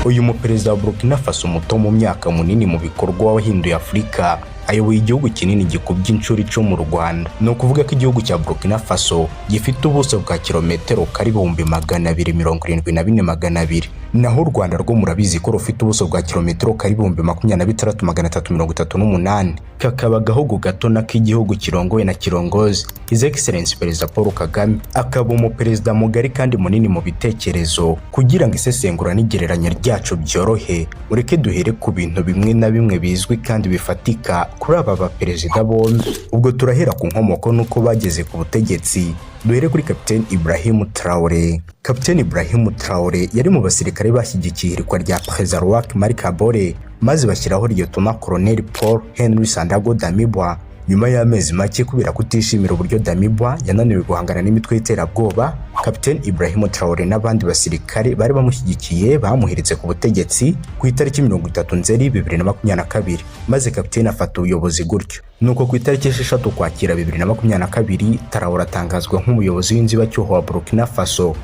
uyu muperezida wa Burkina Faso muto mu myaka munini mu bikorwa wahinduye Afurika ayoboye igihugu kinini gikubye inshuro 10 mu Rwanda. No kuvuga ko igihugu cya Burkina Faso gifite ubuso bwa kilometero kari 274,200, naho u Rwanda rwo murabizi ko rufite ubuso bwa kilometero kari 26,338, kakaba gahugu gato na k'igihugu kirongowe na kirongozi His Excellency Perezida Paul Kagame, akaba umuperezida mugari kandi munini mu bitekerezo. Kugira ngo isesengura n'igereranya ryacu byorohe, ureke duhere ku bintu bimwe na bimwe bizwi kandi bifatika kuri aba baperezida bombi. Ubwo turahera ku nkomoko nuko bageze ku butegetsi. Duhere kuri Captain Ibrahim Traoré. Captain Ibrahim Traoré yari mu basirikare bashyigikiye irikwa rya Perezida Roch Marc Kabore, maze bashyiraho Lieutenant Colonel Paul Henri Sandaogo Damiba. Nyuma y'amezi make kubera kutishimira uburyo Damiba yananiwe guhangana n'imitwe y'iterabwoba, Captain Ibrahim Traoré n'abandi basirikare bari bamushyigikiye bamuhiritse ku butegetsi ku itariki 30 Nzeri 2022, maze Captain afata ubuyobozi gutyo. Nuko ku itariki 6 Ukwakira 2022 Traoré atangazwa nk'umuyobozi w'inzibacyuho wa Burkina Faso,